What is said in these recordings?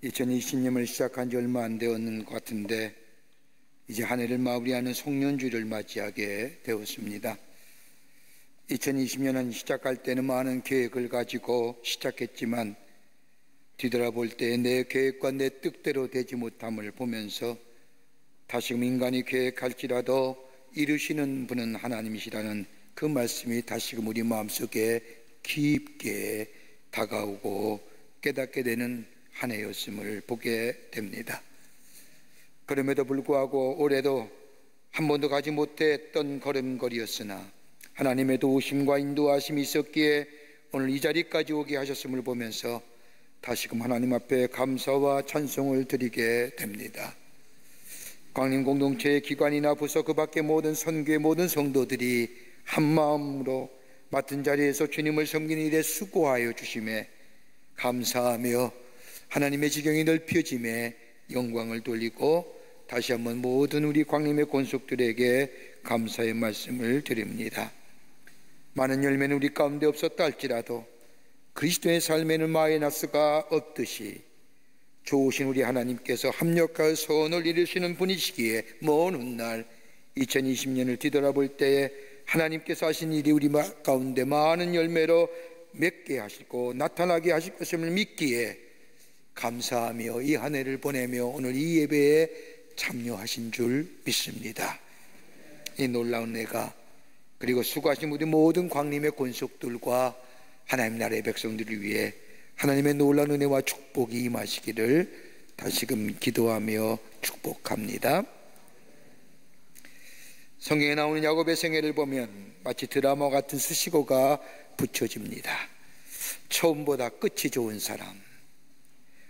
2020년을 시작한 지 얼마 안 되었는 것 같은데 이제 한 해를 마무리하는 송년주를 맞이하게 되었습니다. 2020년은 시작할 때는 많은 계획을 가지고 시작했지만 뒤돌아볼 때 내 계획과 내 뜻대로 되지 못함을 보면서 다시금 인간이 계획할지라도 이루시는 분은 하나님이시라는 그 말씀이 다시금 우리 마음속에 깊게 다가오고 깨닫게 되는 한 해였음을 보게 됩니다. 그럼에도 불구하고 올해도 한 번도 가지 못했던 걸음걸이였으나 하나님의 도우심과 인도하심이 있었기에 오늘 이 자리까지 오게 하셨음을 보면서 다시금 하나님 앞에 감사와 찬송을 드리게 됩니다. 광림 공동체의 기관이나 부서 그 밖의 모든 선교의 모든 성도들이 한 마음으로 맡은 자리에서 주님을 섬기는 일에 수고하여 주심에 감사하며 하나님의 지경이 넓혀짐에 영광을 돌리고 다시 한번 모든 우리 광림의 권속들에게 감사의 말씀을 드립니다. 많은 열매는 우리 가운데 없었다 할지라도 그리스도의 삶에는 마이너스가 없듯이 좋으신 우리 하나님께서 합력하여 소원을 이루시는 분이시기에 먼 훗날 2020년을 뒤돌아볼 때에 하나님께서 하신 일이 우리 가운데 많은 열매로 맺게 하시고 나타나게 하실 것임을 믿기에 감사하며 이 한 해를 보내며 오늘 이 예배에 참여하신 줄 믿습니다. 이 놀라운 내가 그리고 수고하신 우리 모든 광림의 권속들과 하나님 나라의 백성들을 위해 하나님의 놀라운 은혜와 축복이 임하시기를 다시금 기도하며 축복합니다. 성경에 나오는 야곱의 생애를 보면 마치 드라마 같은 수식어가 붙여집니다. 처음보다 끝이 좋은 사람,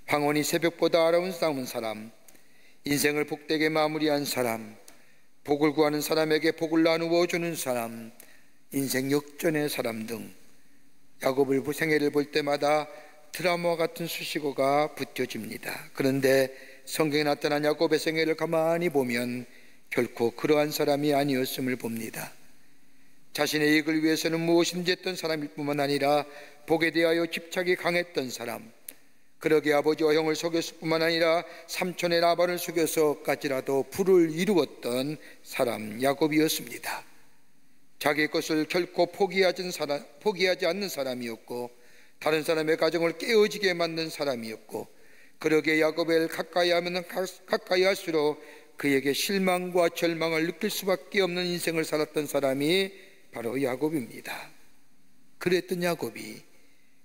황혼이 새벽보다 아름다운 사람, 인생을 복되게 마무리한 사람, 복을 구하는 사람에게 복을 나누어 주는 사람, 인생 역전의 사람 등 야곱의 생애를 볼 때마다 드라마 같은 수식어가 붙여집니다. 그런데 성경에 나타난 야곱의 생애를 가만히 보면 결코 그러한 사람이 아니었음을 봅니다. 자신의 이익을 위해서는 무엇인지 했던 사람일 뿐만 아니라 복에 대하여 집착이 강했던 사람, 그러게 아버지와 형을 속였을 뿐만 아니라 삼촌의 라반을 속여서까지라도 부를 이루었던 사람 야곱이었습니다. 자기 것을 결코 포기하지 않는 사람이었고 다른 사람의 가정을 깨어지게 만든 사람이었고 그러게 야곱을 가까이 하면 가까이 할수록 그에게 실망과 절망을 느낄 수밖에 없는 인생을 살았던 사람이 바로 야곱입니다. 그랬던 야곱이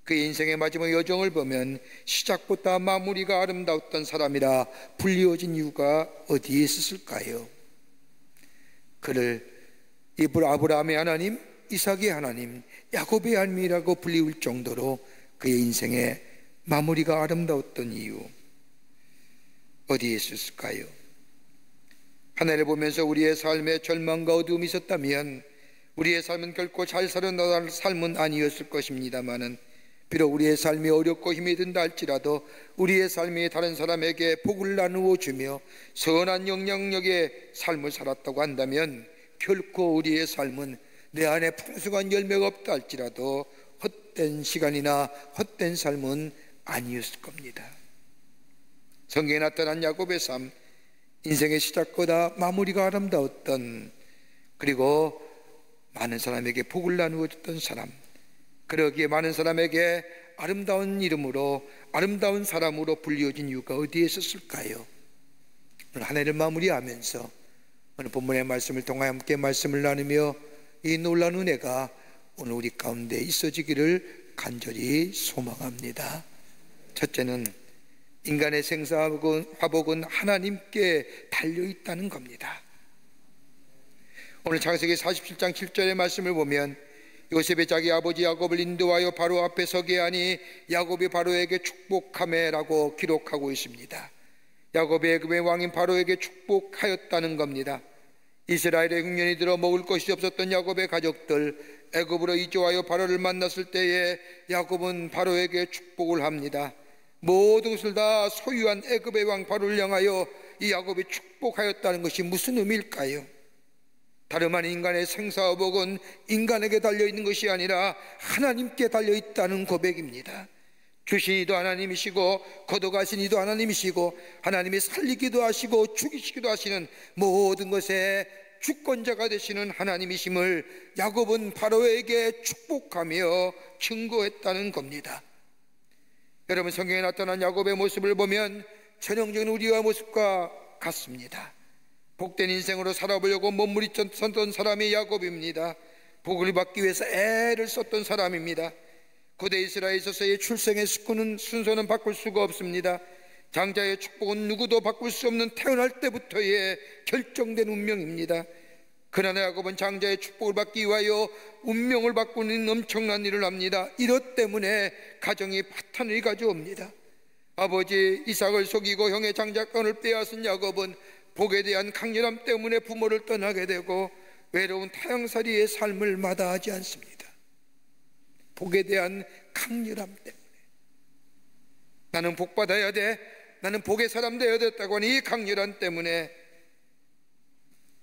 그의 인생의 마지막 여정을 보면 시작부터 마무리가 아름다웠던 사람이라 불리워진 이유가 어디에 있었을까요? 그를 아브라함의 하나님, 이삭의 하나님, 야곱의 하나님이라고 불리울 정도로 그의 인생의 마무리가 아름다웠던 이유 어디에 있었을까요? 하나를 보면서 우리의 삶에 절망과 어두움이 있었다면 우리의 삶은 결코 잘 사는 삶은 아니었을 것입니다마는 비록 우리의 삶이 어렵고 힘이 든다 할지라도 우리의 삶이 다른 사람에게 복을 나누어 주며 선한 영향력의 삶을 살았다고 한다면 결코 우리의 삶은 내 안에 풍성한 열매가 없다 할지라도 헛된 시간이나 헛된 삶은 아니었을 겁니다. 성경에 나타난 야곱의 삶, 인생의 시작보다 마무리가 아름다웠던, 그리고 많은 사람에게 복을 나누어 줬던 사람, 그러기에 많은 사람에게 아름다운 이름으로 아름다운 사람으로 불리워진 이유가 어디에 있었을까요? 오늘 한 해를 마무리하면서 오늘 본문의 말씀을 통하여 함께 말씀을 나누며 이 놀라운 은혜가 오늘 우리 가운데 있어지기를 간절히 소망합니다. 첫째는 인간의 생사화복은 하나님께 달려있다는 겁니다. 오늘 창세기 47장 7절의 말씀을 보면 요셉이 자기 아버지 야곱을 인도하여 바로 앞에 서게 하니 야곱이 바로에게 축복하매라고 기록하고 있습니다. 야곱이 애굽의 왕인 바로에게 축복하였다는 겁니다. 이스라엘의 흉년이 들어 먹을 것이 없었던 야곱의 가족들, 애굽으로 이주하여 바로를 만났을 때에 야곱은 바로에게 축복을 합니다. 모든 것을 다 소유한 애굽의 왕 바로를 향하여 이 야곱이 축복하였다는 것이 무슨 의미일까요? 다름 아닌 인간의 생사화복은 인간에게 달려있는 것이 아니라 하나님께 달려있다는 고백입니다. 주신 이도 하나님이시고 거둬가신 이도 하나님이시고 하나님이 살리기도 하시고 죽이시기도 하시는 모든 것에 주권자가 되시는 하나님이심을 야곱은 바로에게 축복하며 증거했다는 겁니다. 여러분, 성경에 나타난 야곱의 모습을 보면 전형적인 우리와 모습과 같습니다. 복된 인생으로 살아보려고 몸부림쳤던 사람이 야곱입니다. 복을 받기 위해서 애를 썼던 사람입니다. 고대 이스라엘에 있어서의 출생의 순서는 바꿀 수가 없습니다. 장자의 축복은 누구도 바꿀 수 없는 태어날 때부터의 결정된 운명입니다. 그러나 야곱은 장자의 축복을 받기 위하여 운명을 바꾸는 엄청난 일을 합니다. 이것 때문에 가정이 파탄을 가져옵니다. 아버지 이삭을 속이고 형의 장자권을 빼앗은 야곱은 복에 대한 강렬함 때문에 부모를 떠나게 되고 외로운 타향살이의 삶을 마다하지 않습니다. 복에 대한 강렬함 때문에 나는 복 받아야 돼, 나는 복의 사람 되어야 됐다고 하는 이 강렬함 때문에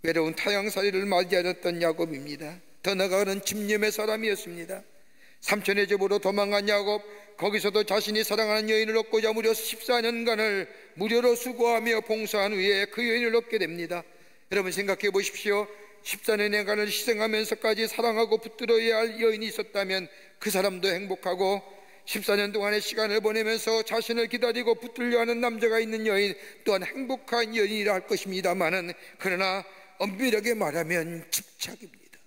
외로운 타향살이를 맞이하였던 야곱입니다. 더 나아가는 집념의 사람이었습니다. 삼촌의 집으로 도망간 야곱, 거기서도 자신이 사랑하는 여인을 얻고자 무려 14년간을 무료로 수고하며 봉사한 후에 그 여인을 얻게 됩니다. 여러분 생각해 보십시오. 14년간을 희생하면서까지 사랑하고 붙들어야 할 여인이 있었다면 그 사람도 행복하고, 14년 동안의 시간을 보내면서 자신을 기다리고 붙들려 하는 남자가 있는 여인 또한 행복한 여인이라 할 것입니다마는, 그러나 엄밀하게 말하면 집착입니다.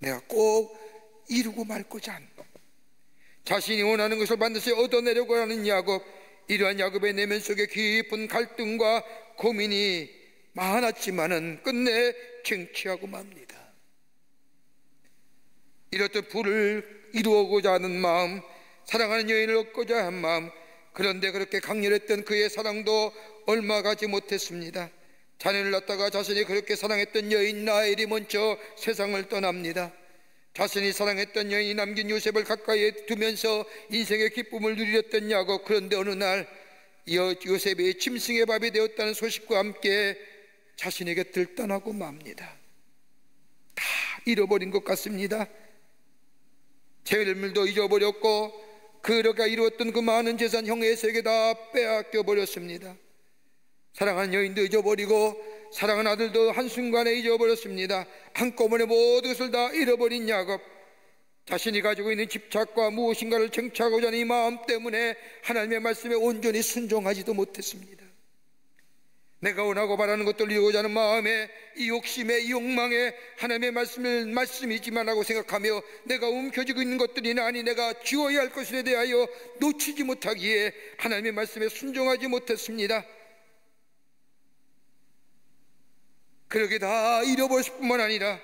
내가 꼭 이루고 말고자 하는 것, 자신이 원하는 것을 반드시 얻어내려고 하는 야곱, 이러한 야곱의 내면 속에 깊은 갈등과 고민이 많았지만은 끝내 쟁취하고 맙니다. 이렇듯 부를 이루고자 하는 마음, 사랑하는 여인을 얻고자 한 마음, 그런데 그렇게 강렬했던 그의 사랑도 얼마 가지 못했습니다. 자녀를 낳다가 자신이 그렇게 사랑했던 여인 라헬이 먼저 세상을 떠납니다. 자신이 사랑했던 여인이 남긴 요셉을 가까이에 두면서 인생의 기쁨을 누리렸던 야곱, 그런데 어느 날 요셉이 짐승의 밥이 되었다는 소식과 함께 자신의 곁을 떠나고 맙니다. 다 잃어버린 것 같습니다. 재물도 잊어버렸고 그가 이루었던 그 많은 재산 형에게 다 빼앗겨 버렸습니다. 사랑하는 여인도 잊어버리고 사랑하는 아들도 한순간에 잊어버렸습니다. 한꺼번에 모든 것을 다 잃어버린 야곱, 자신이 가지고 있는 집착과 무엇인가를 쟁취하고자 하는 이 마음 때문에 하나님의 말씀에 온전히 순종하지도 못했습니다. 내가 원하고 바라는 것들을 이루고자 하는 마음에, 이 욕심에, 이 욕망에 하나님의 말씀을 말씀이지만 하고 생각하며 내가 움켜쥐고 있는 것들이나 아니 내가 지워야 할 것에 대하여 놓치지 못하기에 하나님의 말씀에 순종하지 못했습니다. 그렇게 다 잃어버렸을 뿐만 아니라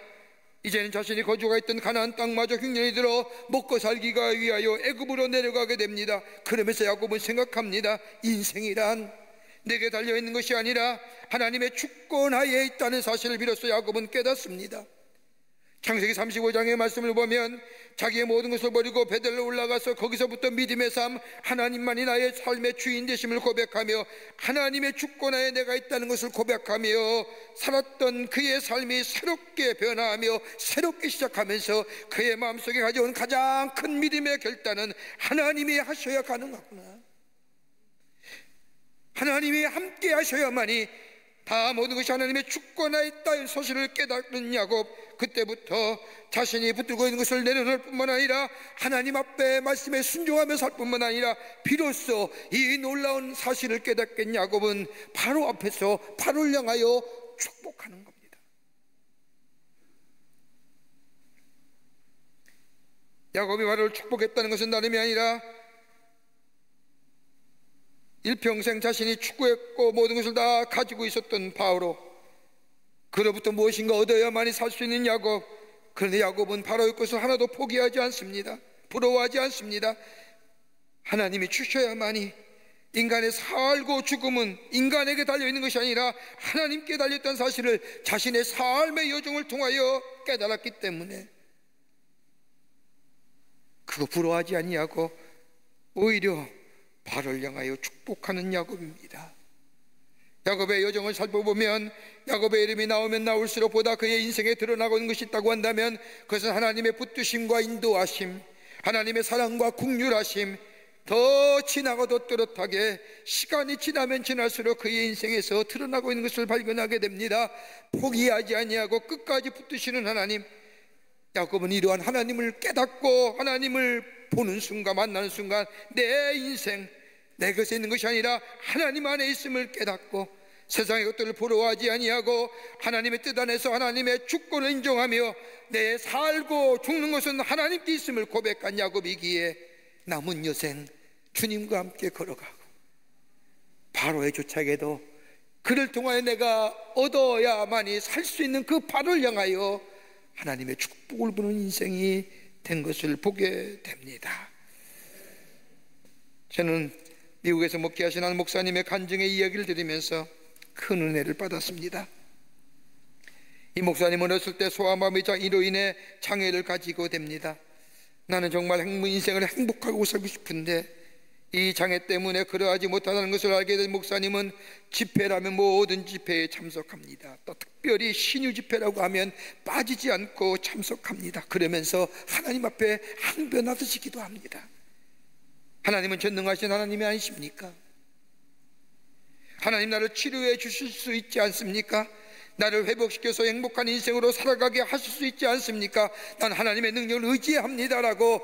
이제는 자신이 거주가 있던 가나안 땅마저 흉년이 들어 먹고 살기가 위하여 애굽으로 내려가게 됩니다. 그러면서 야곱은 생각합니다. 인생이란 내게 달려있는 것이 아니라 하나님의 주권하에 있다는 사실을 비로소 야곱은 깨닫습니다. 창세기 35장의 말씀을 보면 자기의 모든 것을 버리고 베델로 올라가서 거기서부터 믿음의 삶, 하나님만이 나의 삶의 주인 되심을 고백하며 하나님의 주권하에 내가 있다는 것을 고백하며 살았던 그의 삶이 새롭게 변화하며 새롭게 시작하면서 그의 마음속에 가져온 가장 큰 믿음의 결단은 하나님이 하셔야 가능하구나, 하나님이 함께 하셔야만이 다 모든 것이 하나님의 주권하에 있다는 사실을 깨닫는 야곱, 그때부터 자신이 붙들고 있는 것을 내려놓을 뿐만 아니라 하나님 앞에 말씀에 순종하며 살 뿐만 아니라 비로소 이 놀라운 사실을 깨닫게 야곱은 바로 앞에서 바로를 향하여 축복하는 겁니다. 야곱이 바로를 축복했다는 것은 다름이 아니라 일평생 자신이 추구했고 모든 것을 다 가지고 있었던 바로, 그로부터 무엇인가 얻어야만이 살 수 있는 야곱. 그런데 야곱은 바로의 것을 하나도 포기하지 않습니다. 부러워하지 않습니다. 하나님이 주셔야만이, 인간의 살고 죽음은 인간에게 달려있는 것이 아니라 하나님께 달려있다는 사실을 자신의 삶의 여정을 통하여 깨달았기 때문에 그거 부러워하지 아니하고 오히려 바로를 향하여 축복하는 야곱입니다. 야곱의 여정을 살펴보면 야곱의 이름이 나오면 나올수록 보다 그의 인생에 드러나고 있는 것이 있다고 한다면 그것은 하나님의 붙드심과 인도하심, 하나님의 사랑과 긍휼하심, 더 지나가도 또렷하게 시간이 지나면 지날수록 그의 인생에서 드러나고 있는 것을 발견하게 됩니다. 포기하지 아니하고 끝까지 붙드시는 하나님, 야곱은 이러한 하나님을 깨닫고 하나님을 보는 순간, 만나는 순간 내 인생, 내 것에 있는 것이 아니라 하나님 안에 있음을 깨닫고 세상의 것들을 부러워하지 아니하고 하나님의 뜻 안에서 하나님의 주권을 인정하며 내 살고 죽는 것은 하나님께 있음을 고백한 야곱이기에 남은 여생 주님과 함께 걸어가고 바로의 조차에게도 그를 통하여 내가 얻어야만이 살 수 있는 그 바로를 향하여 하나님의 축복을 부는 인생이 된 것을 보게 됩니다. 저는 미국에서 목회하신 한 목사님의 간증의 이야기를 들으면서 큰 은혜를 받았습니다. 이 목사님은 어렸을 때 소아마비 장애로 인해 장애를 가지고 됩니다. 나는 정말 인생을 행복하고 살고 싶은데 이 장애 때문에 그러하지 못하다는 것을 알게 된 목사님은 집회라면 모든 집회에 참석합니다. 또 특별히 신유 집회라고 하면 빠지지 않고 참석합니다. 그러면서 하나님 앞에 항변하듯이 기도합니다. 하나님은 전능하신 하나님이 아니십니까? 하나님 나를 치료해 주실 수 있지 않습니까? 나를 회복시켜서 행복한 인생으로 살아가게 하실 수 있지 않습니까? 난 하나님의 능력을 의지합니다라고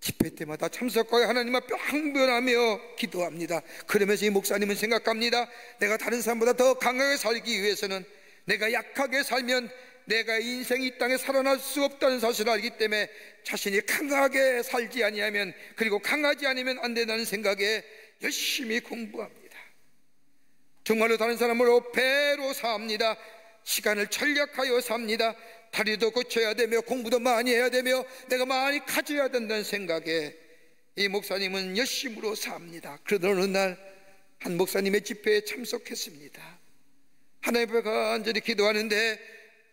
집회 때마다 참석하여 하나님 앞에 항변하며 기도합니다. 그러면서 이 목사님은 생각합니다. 내가 다른 사람보다 더 강하게 살기 위해서는 내가 약하게 살면 내가 인생이 이 땅에 살아날 수 없다는 사실을 알기 때문에 자신이 강하게 살지 아니하면, 그리고 강하지 않으면 안 된다는 생각에 열심히 공부합니다. 정말로 다른 사람으로 배로 삽니다. 시간을 전략하여 삽니다. 다리도 고쳐야 되며 공부도 많이 해야 되며 내가 많이 가져야 된다는 생각에 이 목사님은 열심으로 삽니다. 그러던 어느 날 한 목사님의 집회에 참석했습니다. 하나님 앞에 간절히 기도하는데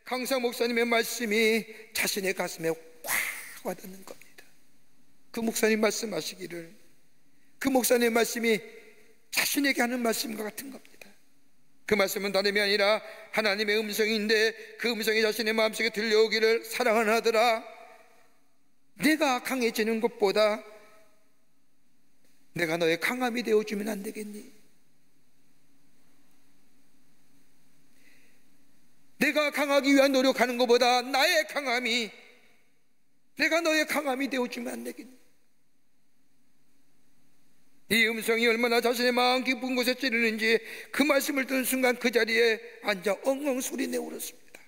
강사 목사님의 말씀이 자신의 가슴에 확 와닿는 겁니다. 그 목사님 말씀하시기를, 그 목사님의 말씀이 자신에게 하는 말씀과 같은 겁니다. 그 말씀은 다름이 아니라 하나님의 음성인데 그 음성이 자신의 마음속에 들려오기를, 사랑하는 아들아, 내가 강해지는 것보다 내가 너의 강함이 되어주면 안 되겠니? 내가 강하기 위한 노력하는 것보다 나의 강함이, 내가 너의 강함이 되어주면 안 되겠니? 이 음성이 얼마나 자신의 마음 깊은 곳에 찌르는지 그 말씀을 듣는 순간 그 자리에 앉아 엉엉 소리내 울었습니다.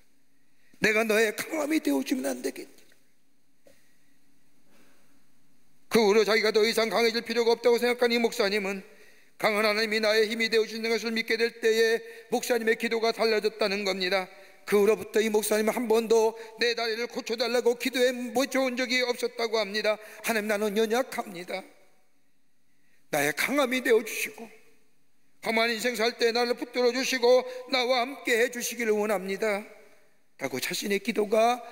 내가 너의 강함이 되어주면 안 되겠니? 그 후로 자기가 더 이상 강해질 필요가 없다고 생각한 이 목사님은 강한 하나님이 나의 힘이 되어주는 것을 믿게 될 때에 목사님의 기도가 달라졌다는 겁니다. 그 후로부터 이 목사님은 한 번도 내 다리를 고쳐달라고 기도해 좋은 적이 없었다고 합니다. 하나님, 나는 연약합니다. 나의 강함이 되어주시고 험한 인생 살 때 나를 붙들어 주시고 나와 함께 해주시기를 원합니다 라고 자신의 기도가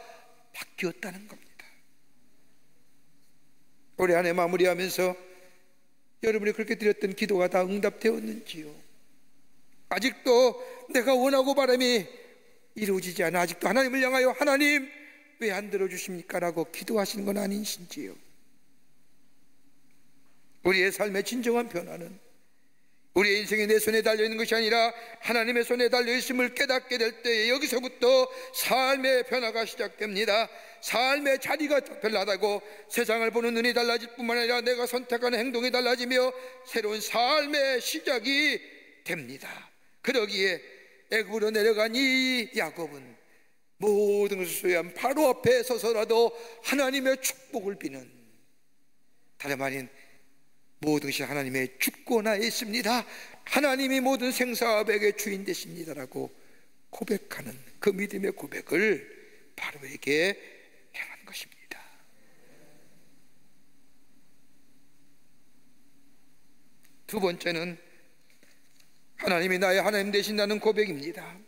바뀌었다는 겁니다. 올해 한 해 마무리하면서 여러분이 그렇게 드렸던 기도가 다 응답되었는지요? 아직도 내가 원하고 바람이 이루어지지 않아 아직도 하나님을 향하여 하나님 왜 안 들어주십니까? 라고 기도하시는 건 아니신지요? 우리의 삶의 진정한 변화는 우리의 인생이 내 손에 달려있는 것이 아니라 하나님의 손에 달려있음을 깨닫게 될 때에 여기서부터 삶의 변화가 시작됩니다. 삶의 자리가 별나다고 세상을 보는 눈이 달라질 뿐만 아니라 내가 선택하는 행동이 달라지며 새로운 삶의 시작이 됩니다. 그러기에 애굽으로 내려간 이 야곱은 모든 것을 소유한 바로 앞에 서서라도 하나님의 축복을 비는, 다름 아닌 모든 것이 하나님의 주권하에 있습니다. 하나님이 모든 생사업의 주인 되십니다라고 고백하는 그 믿음의 고백을 바로에게 행한 것입니다. 두 번째는 하나님이 나의 하나님 되신다는 고백입니다.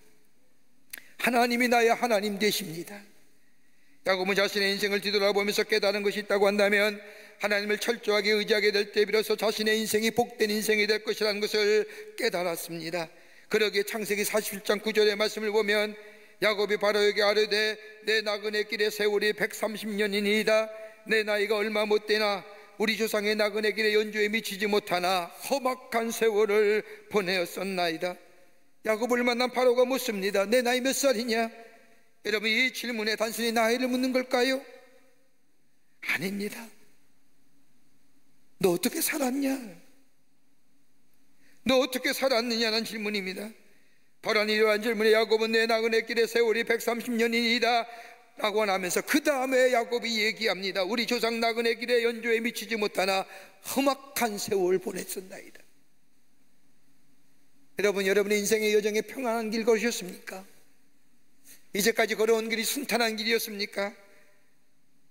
하나님이 나의 하나님 되십니다. 야곱은 자신의 인생을 뒤돌아보면서 깨달은 것이 있다고 한다면 하나님을 철저하게 의지하게 될 때 비로소 자신의 인생이 복된 인생이 될 것이라는 것을 깨달았습니다. 그러기에 창세기 47장 9절의 말씀을 보면 야곱이 바로에게 아뢰되 내 나그네 길의 세월이 130년이니이다. 내 나이가 얼마 못되나 우리 조상의 나그네 길에 연주에 미치지 못하나 험악한 세월을 보내었었나이다. 야곱을 만난 바로가 묻습니다. 내 나이 몇 살이냐? 여러분, 이 질문에 단순히 나이를 묻는 걸까요? 아닙니다. 너 어떻게 살았냐? 너 어떻게 살았느냐는 질문입니다. 바로 이러한 질문에 야곱은 내 나그네 길의 세월이 130년이다 라고 하면서 그 다음에 야곱이 얘기합니다. 우리 조상 나그네 길에 연주에 미치지 못하나 험악한 세월 보냈었나이다. 여러분, 여러분의 인생의 여정에 평안한 길 걸으셨습니까? 이제까지 걸어온 길이 순탄한 길이었습니까?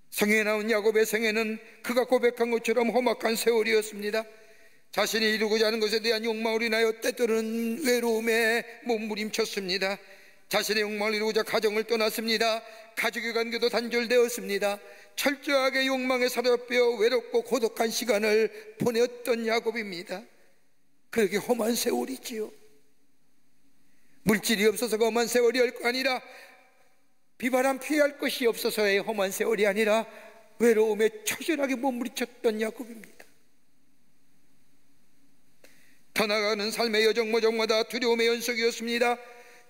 성경에 나온 야곱의 생애는 그가 고백한 것처럼 험악한 세월이었습니다. 자신이 이루고자 하는 것에 대한 욕망으로 인하여 때때로는 외로움에 몸부림쳤습니다. 자신의 욕망을 이루고자 가정을 떠났습니다. 가족의 관계도 단절되었습니다. 철저하게 욕망에 사로잡혀 외롭고 고독한 시간을 보냈던 야곱입니다. 그렇게 험한 세월이지요. 물질이 없어서가 험한 세월이 아니라, 비바람 피할 것이 없어서의 험한 세월이 아니라 외로움에 처절하게 몸부림쳤던 야곱입니다. 더 나아가는 삶의 여정마다 두려움의 연속이었습니다.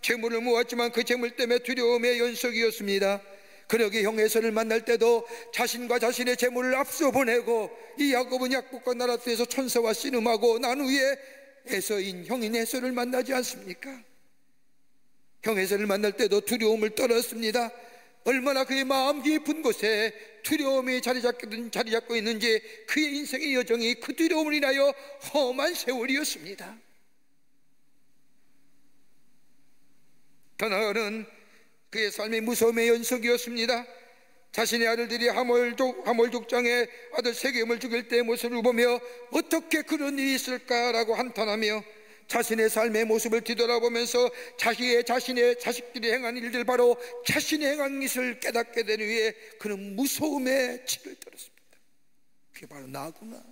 재물을 모았지만 그 재물 때문에 두려움의 연속이었습니다. 그러기 형 에서를 만날 때도 자신과 자신의 재물을 앞서 보내고, 이 야곱은 약국과 나라에서 천사와 씨름하고 난 후에 에서인 형인 에서를 만나지 않습니까? 형 에서를 만날 때도 두려움을 떨었습니다. 얼마나 그의 마음 깊은 곳에 두려움이 자리 잡고 있는지 그의 인생의 여정이 그 두려움을 인하여 험한 세월이었습니다. 더 나아가는 그의 삶의 무서움의 연속이었습니다. 자신의 아들들이 하몰 족장의 아들 세겜을 죽일 때의 모습을 보며 어떻게 그런 일이 있을까라고 한탄하며 자신의 삶의 모습을 뒤돌아보면서 자신의 자식들이 행한 일들, 바로 자신이 행한 것을 깨닫게 된 후에 그는 무서움에 치를 떨었습니다. 그게 바로 나구나.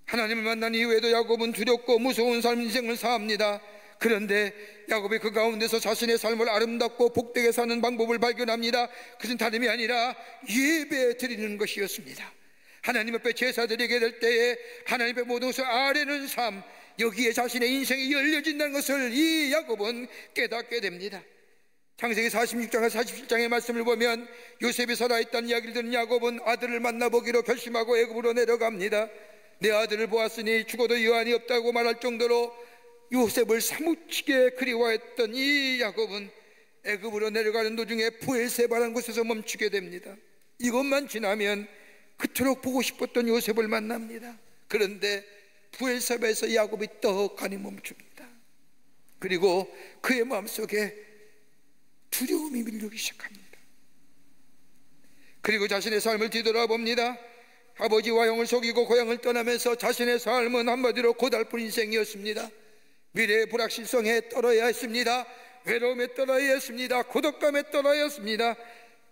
하나님을 만난 이후에도 야곱은 두렵고 무서운 삶 인생을 사합니다. 그런데 야곱이 그 가운데서 자신의 삶을 아름답고 복되게 사는 방법을 발견합니다. 그것은 다름이 아니라 예배 드리는 것이었습니다. 하나님 앞에 제사 드리게 될 때에 하나님 앞에 모든 것을 아뢰는 삶, 여기에 자신의 인생이 열려진다는 것을 이 야곱은 깨닫게 됩니다. 창세기 46장과 47장의 말씀을 보면 요셉이 살아있다는 이야기를 듣는 야곱은 아들을 만나보기로 결심하고 애굽으로 내려갑니다. 내 아들을 보았으니 죽어도 여한이 없다고 말할 정도로 요셉을 사무치게 그리워했던 이 야곱은 애굽으로 내려가는 도중에 부엘세바라는 곳에서 멈추게 됩니다. 이것만 지나면 그토록 보고 싶었던 요셉을 만납니다. 그런데 부엘세바에서 야곱이 떡하니 멈춥니다. 그리고 그의 마음속에 두려움이 밀려오기 시작합니다. 그리고 자신의 삶을 뒤돌아봅니다. 아버지와 형을 속이고 고향을 떠나면서 자신의 삶은 한마디로 고달픈 인생이었습니다. 미래의 불확실성에 떨어야 했습니다. 외로움에 떨어야 했습니다. 고독감에 떨어야 했습니다.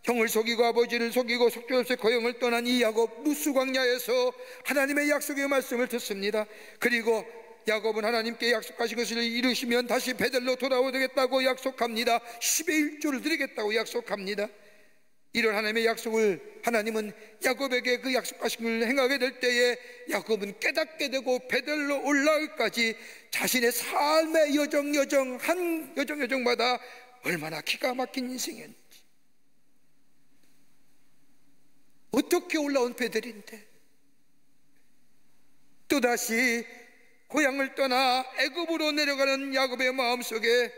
형을 속이고 아버지를 속이고 속절없이 고향을 떠난 이 야곱, 루스 광야에서 하나님의 약속의 말씀을 듣습니다. 그리고 야곱은 하나님께 약속하신 것을 이루시면 다시 베델로 돌아오겠다고 약속합니다. 10의 1조를 드리겠다고 약속합니다. 이런 하나님의 약속을 하나님은 야곱에게 그 약속하신 걸 행하게 될 때에 야곱은 깨닫게 되고 베델로 올라가기까지 자신의 삶의 여정마다 얼마나 기가 막힌 인생이었는지, 어떻게 올라온 베델인데 또다시 고향을 떠나 애굽으로 내려가는 야곱의 마음속에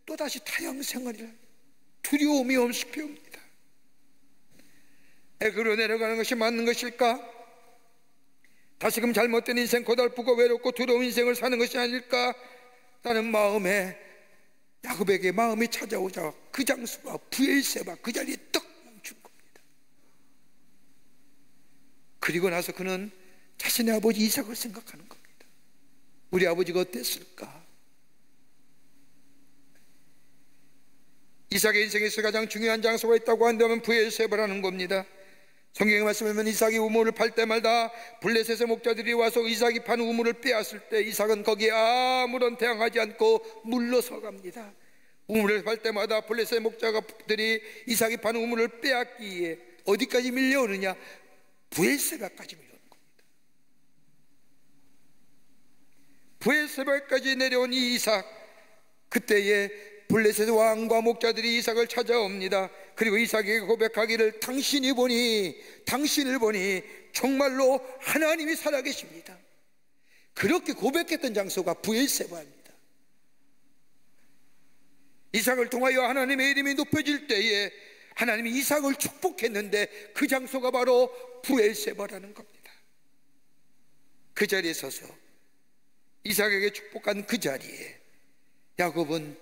또다시 타향 생활이라 두려움이 엄습해옵니다. 애굽으로 내려가는 것이 맞는 것일까? 다시금 잘못된 인생, 고달프고 외롭고 두려운 인생을 사는 것이 아닐까? 라는 마음에 야곱에게 마음이 찾아오자 그 장수가 부엘세바 그 자리에 떡 멈춘 겁니다. 그리고 나서 그는 자신의 아버지 이삭을 생각하는 겁니다. 우리 아버지가 어땠을까? 이삭의 인생에서 가장 중요한 장소가 있다고 한다면 부엘세바라는 겁니다. 성경의 말씀을 보면 이삭이 우물을 팔 때마다 블레셋의 목자들이 와서 이삭이 판 우물을 빼앗을 때 이삭은 거기에 아무런 대항하지 않고 물러서 갑니다. 우물을 팔 때마다 블레셋 목자들이 이삭이 파는 우물을 빼앗기에 어디까지 밀려오느냐? 브엘세바까지 밀려오는 겁니다. 브엘세바까지 내려온 이 이삭, 그때에 블레셋 왕과 목자들이 이삭을 찾아옵니다. 그리고 이삭에게 고백하기를 당신을 보니 정말로 하나님이 살아계십니다. 그렇게 고백했던 장소가 브엘세바입니다. 이삭을 통하여 하나님의 이름이 높여질 때에 하나님이 이삭을 축복했는데 그 장소가 바로 브엘세바라는 겁니다. 그 자리에 서서 이삭에게 축복한 그 자리에 야곱은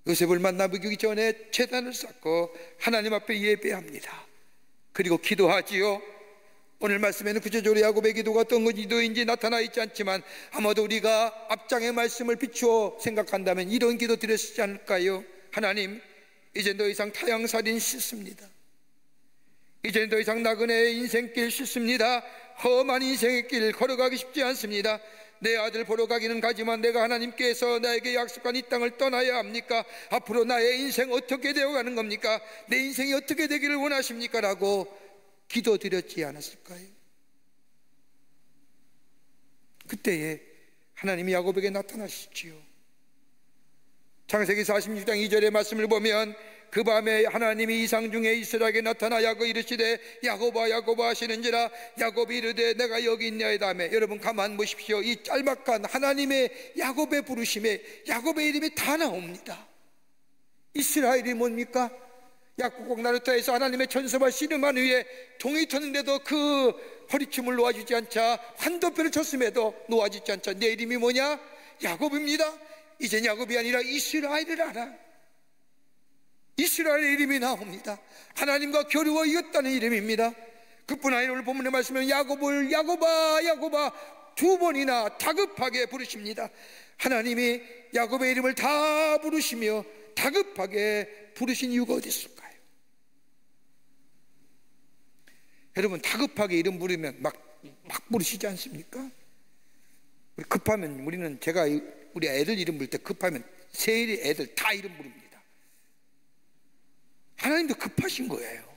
요셉을 만나보기 전에 제단을 쌓고 하나님 앞에 예배합니다. 그리고 기도하지요. 오늘 말씀에는 구체적으로 야곱의 기도가 어떤 기도인지 나타나 있지 않지만 아마도 우리가 앞장의 말씀을 비추어 생각한다면 이런 기도 드렸지 않을까요? 하나님, 이제 더 이상 타향살인 싫습니다. 이제 더 이상 나그네의 인생길 싫습니다. 험한 인생의 길 걸어가기 쉽지 않습니다. 내 아들 보러 가기는 가지만 내가 하나님께서 나에게 약속한 이 땅을 떠나야 합니까? 앞으로 나의 인생 어떻게 되어가는 겁니까? 내 인생이 어떻게 되기를 원하십니까? 라고 기도드렸지 않았을까요? 그때에 하나님이 야곱에게 나타나시지요. 창세기 46장 2절의 말씀을 보면 그 밤에 하나님이 이상 중에 이스라엘에게 나타나 야곱 이르시되 야곱아 야곱아 하시는지라 야곱이 이르되 내가 여기 있나이다며. 여러분 가만 보십시오. 이 짤막한 하나님의 야곱의 부르심에 야곱의 이름이 다 나옵니다. 이스라엘이 뭡니까? 야곱 나루터에서 하나님의 천사와 씨름한 후에 동이 쳤는데도 그 허리춤을 놓아주지 않자, 환도뼈를 쳤음에도 놓아주지 않자 내 이름이 뭐냐? 야곱입니다. 이젠 야곱이 아니라 이스라엘을 알아. 이스라엘의 이름이 나옵니다. 하나님과 겨루어 이겼다는 이름입니다. 그뿐 아니라 오늘 본문의 말씀은 야곱을 야곱아 야곱아 두 번이나 다급하게 부르십니다. 하나님이 야곱의 이름을 다 부르시며 다급하게 부르신 이유가 어디 있을까요? 여러분 다급하게 이름 부르면 막 부르시지 않습니까? 급하면 우리는 제가 우리 애들 이름 부를 때 급하면 세일이 애들 다 이름 부릅니다. 하나님도 급하신 거예요.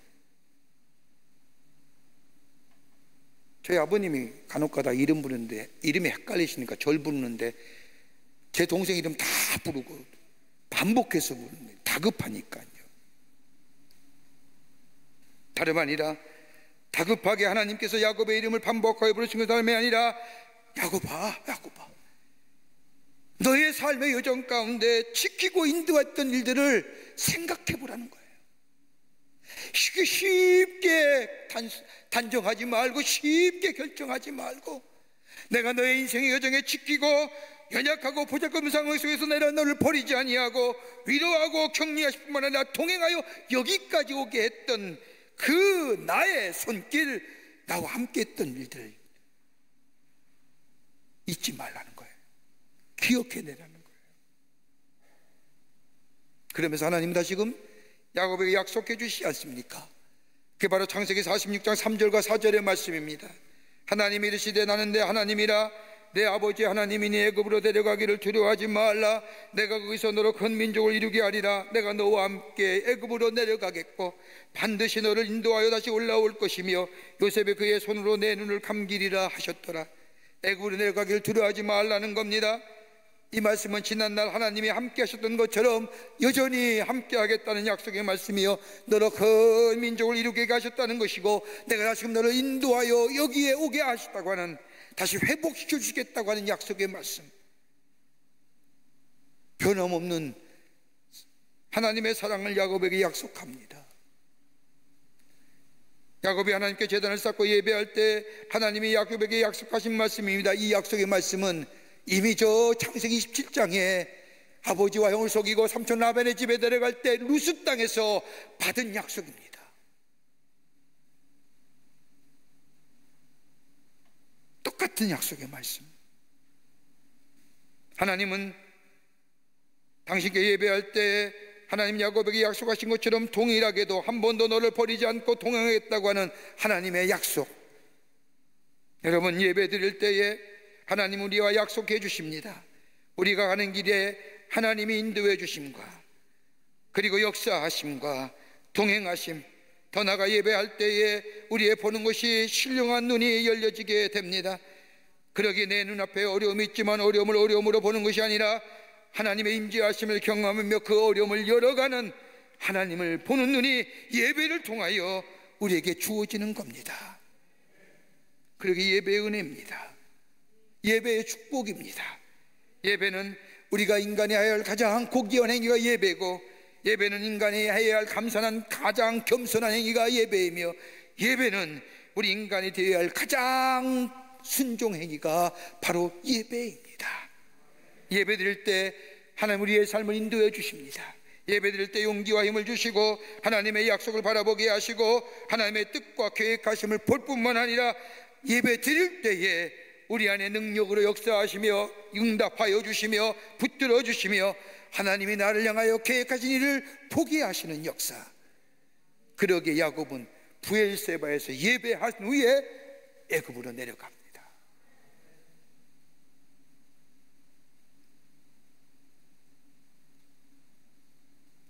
저희 아버님이 간혹가다 이름 부르는데 이름이 헷갈리시니까 절 부르는데 제 동생 이름 다 부르고 반복해서 부르는 다급하니까요. 다름 아니라 다급하게 하나님께서 야곱의 이름을 반복하여 부르신 것 다름이 아니라 야곱아 야곱아 너의 삶의 여정 가운데 지키고 인도했던 일들을 생각해 보라는 거예요. 쉽게 단정하지 말고 쉽게 결정하지 말고 내가 너의 인생의 여정에 지키고 연약하고 보잘것없는 상황 속에서 내가 너를 버리지 아니하고 위로하고 격려하실 뿐만 아니라 동행하여 여기까지 오게 했던 그 나의 손길, 나와 함께 했던 일들 잊지 말라는 거예요. 기억해내라는 거예요. 그러면서 하나님 다시금 야곱에게 약속해 주시지 않습니까? 그게 바로 창세기 46장 3절과 4절의 말씀입니다. 하나님이 이르시되 나는 내 하나님이라 내 아버지 하나님이니 애굽으로 데려가기를 두려워하지 말라. 내가 거기서 너로 큰 민족을 이루게 하리라. 내가 너와 함께 애굽으로 내려가겠고 반드시 너를 인도하여 다시 올라올 것이며 요셉이 그의 손으로 내 눈을 감기리라 하셨더라. 애굽으로 내려가기를 두려워하지 말라는 겁니다. 이 말씀은 지난날 하나님이 함께 하셨던 것처럼 여전히 함께 하겠다는 약속의 말씀이요 너로 큰 민족을 이루게 하셨다는 것이고 내가 다시금 너를 인도하여 여기에 오게 하셨다고 하는, 다시 회복시켜 주시겠다고 하는 약속의 말씀. 변함없는 하나님의 사랑을 야곱에게 약속합니다. 야곱이 하나님께 제단을 쌓고 예배할 때 하나님이 야곱에게 약속하신 말씀입니다. 이 약속의 말씀은 이미 저 창세기 27장에 아버지와 형을 속이고 삼촌 라벤의 집에 데려갈 때 루스 땅에서 받은 약속입니다. 똑같은 약속의 말씀. 하나님은 당신께 예배할 때 하나님 야곱에게 약속하신 것처럼 동일하게도 한 번도 너를 버리지 않고 동행하겠다고 하는 하나님의 약속. 여러분 예배 드릴 때에 하나님 우리와 약속해 주십니다. 우리가 가는 길에 하나님이 인도해 주심과 그리고 역사하심과 동행하심, 더 나아가 예배할 때에 우리의 보는 것이 신령한 눈이 열려지게 됩니다. 그러기에 내 눈앞에 어려움이 있지만 어려움을 어려움으로 보는 것이 아니라 하나님의 임재하심을 경험하며 그 어려움을 열어가는 하나님을 보는 눈이 예배를 통하여 우리에게 주어지는 겁니다. 그러기에 예배의 은혜입니다. 예배의 축복입니다. 예배는 우리가 인간이 해야 할 가장 고귀한 행위가 예배고, 예배는 인간이 해야 할 감사한 가장 겸손한 행위가 예배이며, 예배는 우리 인간이 되어야 할 가장 순종 행위가 바로 예배입니다. 예배 드릴 때 하나님 우리의 삶을 인도해 주십니다. 예배 드릴 때 용기와 힘을 주시고 하나님의 약속을 바라보게 하시고 하나님의 뜻과 계획하심을 볼 뿐만 아니라 예배 드릴 때에 우리 안에 능력으로 역사하시며 응답하여 주시며 붙들어 주시며 하나님이 나를 향하여 계획하신 일을 보게 하시는 역사. 그러기에 야곱은 부엘세바에서 예배한 후에 애굽으로 내려갑니다.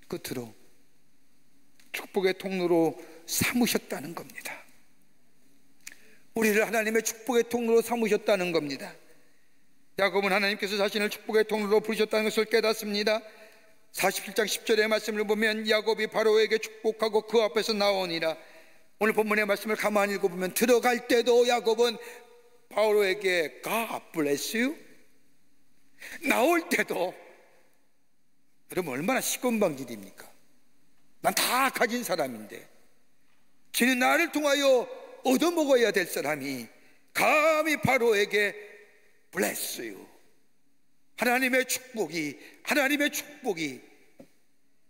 끝으로 축복의 통로로 삼으셨다는 겁니다. 우리를 하나님의 축복의 통로로 삼으셨다는 겁니다. 야곱은 하나님께서 자신을 축복의 통로로 부르셨다는 것을 깨닫습니다. 47장 10절의 말씀을 보면 야곱이 바로에게 축복하고 그 앞에서 나오니라. 오늘 본문의 말씀을 가만히 읽어보면 들어갈 때도 야곱은 바로에게 God bless you, 나올 때도, 여러분 얼마나 시건방질입니까? 난 다 가진 사람인데 지는 나를 통하여 얻어먹어야 될 사람이 감히 바로에게 bless you, 하나님의 축복이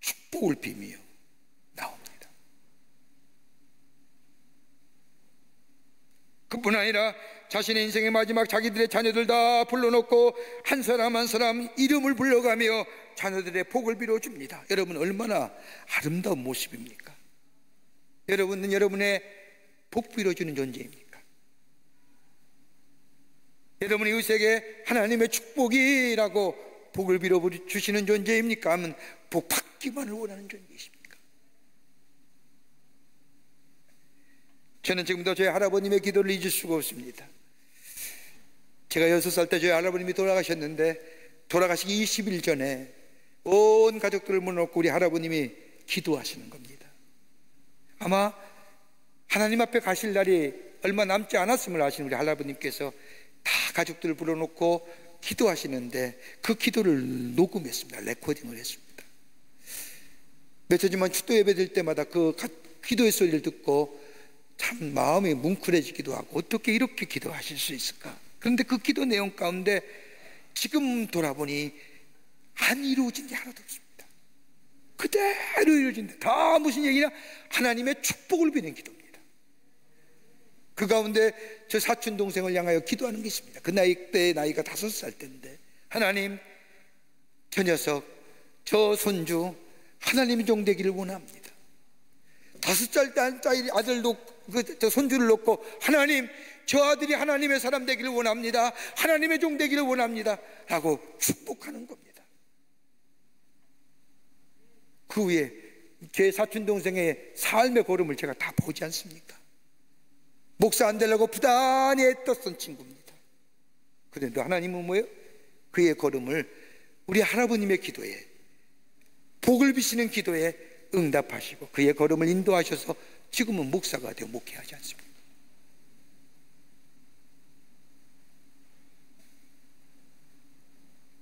축복을 비미며 나옵니다. 그뿐 아니라 자신의 인생의 마지막 자기들의 자녀들 다 불러놓고 한 사람 한 사람 이름을 불러가며 자녀들의 복을 빌어줍니다. 여러분 얼마나 아름다운 모습입니까? 여러분은 여러분의 복 빌어주는 존재입니까? 여러분이 이웃에게 하나님의 축복이라고 복을 빌어주시는 존재입니까? 하면 복 받기만을 원하는 존재이십니까? 저는 지금도 저희 할아버님의 기도를 잊을 수가 없습니다. 제가 6살 때 저희 할아버님이 돌아가셨는데 돌아가시기 20일 전에 온 가족들을 모아놓고 우리 할아버님이 기도하시는 겁니다. 아마 하나님 앞에 가실 날이 얼마 남지 않았음을 아시는 우리 할아버님께서 다 가족들을 불러놓고 기도하시는데 그 기도를 녹음했습니다. 레코딩을 했습니다. 며칠 전만 축도 예배 드릴 때마다 그 기도의 소리를 듣고 참 마음이 뭉클해지기도 하고 어떻게 이렇게 기도하실 수 있을까? 그런데 그 기도 내용 가운데 지금 돌아보니 안 이루어진 게 하나도 없습니다. 그대로 이루어진다. 다 무슨 얘기냐? 하나님의 축복을 비는 기도입니다. 그 가운데 저 사촌 동생을 향하여 기도하는 게 있습니다. 그 나이 때의 나이가 5살 때인데, 하나님 저 녀석, 저 손주 하나님의 종 되기를 원합니다. 5살 때 아들도 저 손주를 놓고 하나님 저 아들이 하나님의 사람 되기를 원합니다. 하나님의 종 되기를 원합니다 라고 축복하는 겁니다. 그 후에 제 사촌동생의 삶의 걸음을 제가 다 보지 않습니까? 목사 안 되려고 부단히 애썼던 친구입니다. 그런데 하나님은 뭐예요? 그의 걸음을 우리 할아버님의 기도에, 복을 비시는 기도에 응답하시고 그의 걸음을 인도하셔서 지금은 목사가 되어 목회하지 않습니다.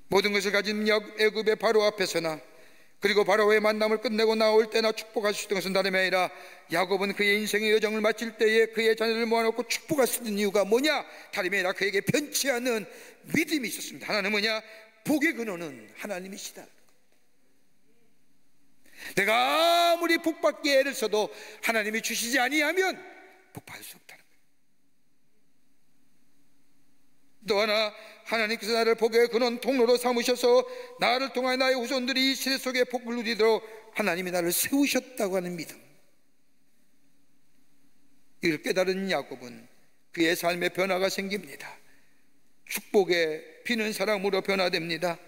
모든 것을 가진 애굽의 바로 앞에서나 그리고 바로의 만남을 끝내고 나올 때나 축복할 수 있던 것은 다름이 아니라 야곱은 그의 인생의 여정을 마칠 때에 그의 자녀들을 모아놓고 축복할 수 있는 이유가 뭐냐? 다름이 아니라 그에게 변치 않는 믿음이 있었습니다. 하나는 뭐냐? 복의 근원은 하나님이시다. 내가 아무리 복받기 애를 써도 하나님이 주시지 아니하면 복받을 수 없다는 거예요. 또 하나, 하나님께서 나를 복의 근원 통로로 삼으셔서 나를 통하여 나의 후손들이 이 시대 속에 복을 누리도록 하나님이 나를 세우셨다고 하는 믿음. 이를 깨달은 야곱은 그의 삶에 변화가 생깁니다. 축복에 비는 사람으로 변화됩니다.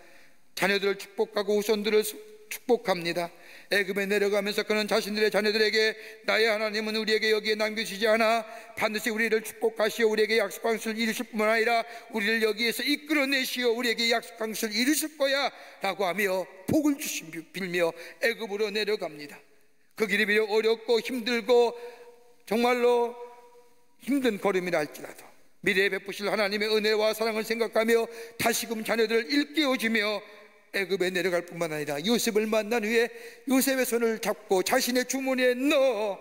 자녀들을 축복하고 후손들을 축복합니다. 애굽에 내려가면서 그는 자신들의 자녀들에게 나의 하나님은 우리에게 여기에 남겨주지 않아 반드시 우리를 축복하시어 우리에게 약속한 것을 이루실 뿐만 아니라 우리를 여기에서 이끌어내시어 우리에게 약속한 것을 이루실 거야 라고 하며 복을 빌며 애굽으로 내려갑니다. 그 길이 비록 어렵고 힘들고 정말로 힘든 걸음이라 할지라도 미래에 베푸실 하나님의 은혜와 사랑을 생각하며 다시금 자녀들을 일깨워주며 애굽에 내려갈 뿐만 아니라 요셉을 만난 후에 요셉의 손을 잡고 자신의 주머니에 넣어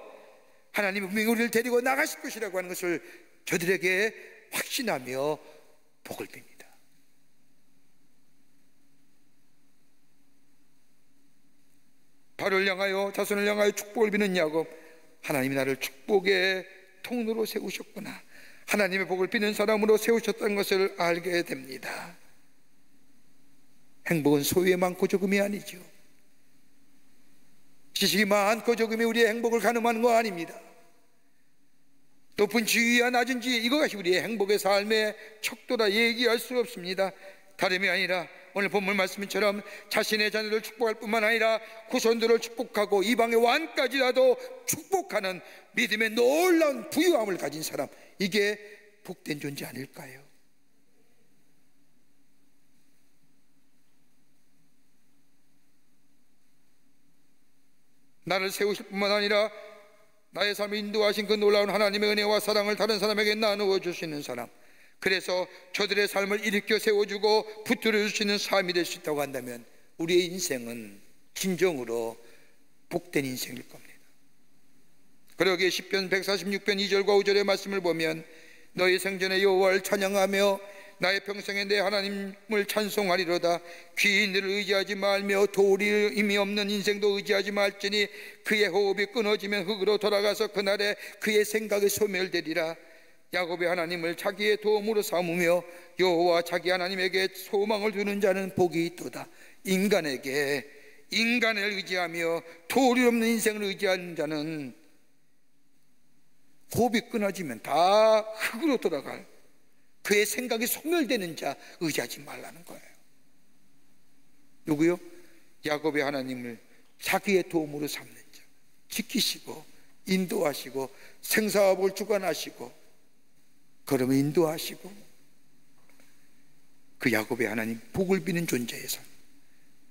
하나님이 분명히 우리를 데리고 나가실 것이라고 하는 것을 저들에게 확신하며 복을 빕니다. 바로를 향하여 자손을 향하여 축복을 비는 야곱, 하나님이 나를 축복의 통로로 세우셨구나, 하나님의 복을 비는 사람으로 세우셨다는 것을 알게 됩니다. 행복은 소유에 많고 적음이 아니죠. 지식이 많고 적음이 우리의 행복을 가늠하는 거 아닙니다. 높은 지위와 낮은 지위, 이것이 우리의 행복의 삶의 척도라 얘기할 수 없습니다. 다름이 아니라 오늘 본문 말씀처럼 자신의 자녀를 축복할 뿐만 아니라 후손들을 축복하고 이방의 왕까지라도 축복하는 믿음의 놀라운 부유함을 가진 사람, 이게 복된 존재 아닐까요? 나를 세우실 뿐만 아니라 나의 삶을 인도하신 그 놀라운 하나님의 은혜와 사랑을 다른 사람에게 나누어 주시는 사람, 그래서 저들의 삶을 일으켜 세워주고 붙들어 주시는 삶이 될 수 있다고 한다면 우리의 인생은 진정으로 복된 인생일 겁니다. 그러기에 시편 146편 2절과 5절의 말씀을 보면 너희 생전에 여호와를 찬양하며 나의 평생에 내 하나님을 찬송하리로다. 귀인들을 의지하지 말며 도리임이 없는 인생도 의지하지 말지니 그의 호흡이 끊어지면 흙으로 돌아가서 그날에 그의 생각이 소멸되리라. 야곱의 하나님을 자기의 도움으로 삼으며 여호와 자기 하나님에게 소망을 두는 자는 복이 있도다. 인간을 의지하며 도리 없는 인생을 의지하는 자는 호흡이 끊어지면 다 흙으로 돌아갈, 그의 생각이 소멸되는 자 의지하지 말라는 거예요. 누구요? 야곱의 하나님을 자기의 도움으로 삼는 자, 지키시고 인도하시고 생사업을 주관하시고 걸음을 인도하시고 그 야곱의 하나님, 복을 비는 존재의 삶,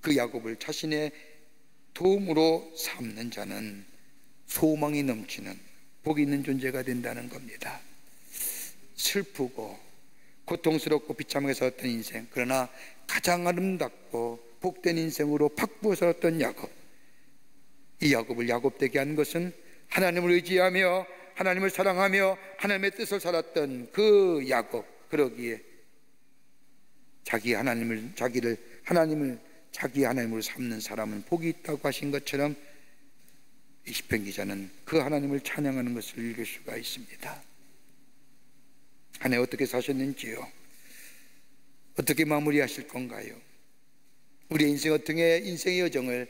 그 야곱을 자신의 도움으로 삼는 자는 소망이 넘치는 복이 있는 존재가 된다는 겁니다. 슬프고 고통스럽고 비참하게 살았던 인생, 그러나 가장 아름답고 복된 인생으로 바꾸어 살았던 야곱, 이 야곱을 야곱되게 한 것은 하나님을 의지하며 하나님을 사랑하며 하나님의 뜻을 살았던 그 야곱, 그러기에 하나님을 자기 하나님으로 삼는 사람은 복이 있다고 하신 것처럼 이 시편 기자는 그 하나님을 찬양하는 것을 읽을 수가 있습니다. 한 해 어떻게 사셨는지요? 어떻게 마무리하실 건가요? 우리의 인생 어떻게 인생의 여정을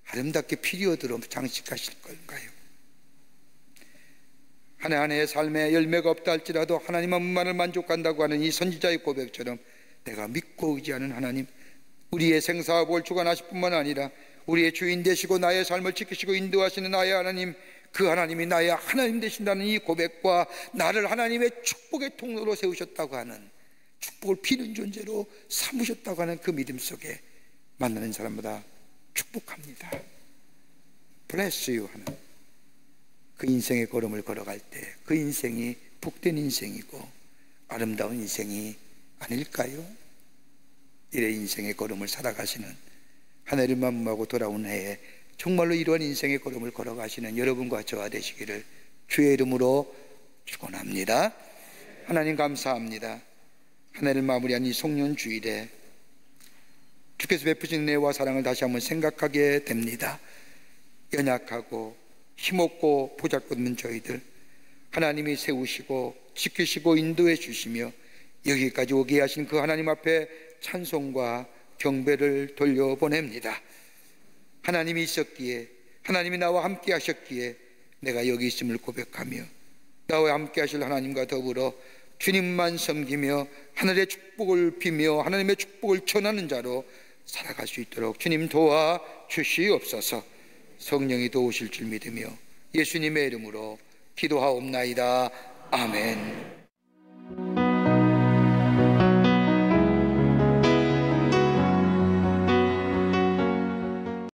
아름답게 피리어드로 장식하실 건가요? 한 해 한 해의 삶에 열매가 없다 할지라도 하나님 한 분만을 만족한다고 하는 이 선지자의 고백처럼 내가 믿고 의지하는 하나님, 우리의 생사업을 주관하실 뿐만 아니라 우리의 주인 되시고 나의 삶을 지키시고 인도하시는 나의 하나님, 그 하나님이 나의 하나님 되신다는 이 고백과 나를 하나님의 축복의 통로로 세우셨다고 하는, 축복을 피는 존재로 삼으셨다고 하는 그 믿음 속에 만나는 사람마다 축복합니다. Bless you 하는 그 인생의 걸음을 걸어갈 때 그 인생이 복된 인생이고 아름다운 인생이 아닐까요? 이래 인생의 걸음을 살아가시는, 한 해를 만무하고 돌아온 해에 정말로 이러한 인생의 걸음을 걸어가시는 여러분과 저와 되시기를 주의 이름으로 축원합니다. 하나님 감사합니다. 한 해를 마무리한 이 송년 주일에 주께서 베푸신 은혜와 사랑을 다시 한번 생각하게 됩니다. 연약하고 힘없고 보잘것없는 저희들, 하나님이 세우시고 지키시고 인도해 주시며 여기까지 오게 하신 그 하나님 앞에 찬송과 경배를 돌려보냅니다. 하나님이 있었기에, 하나님이 나와 함께 하셨기에 내가 여기 있음을 고백하며 나와 함께 하실 하나님과 더불어 주님만 섬기며 하늘의 축복을 비며 하나님의 축복을 전하는 자로 살아갈 수 있도록 주님 도와 주시옵소서. 성령이 도우실 줄 믿으며 예수님의 이름으로 기도하옵나이다. 아멘.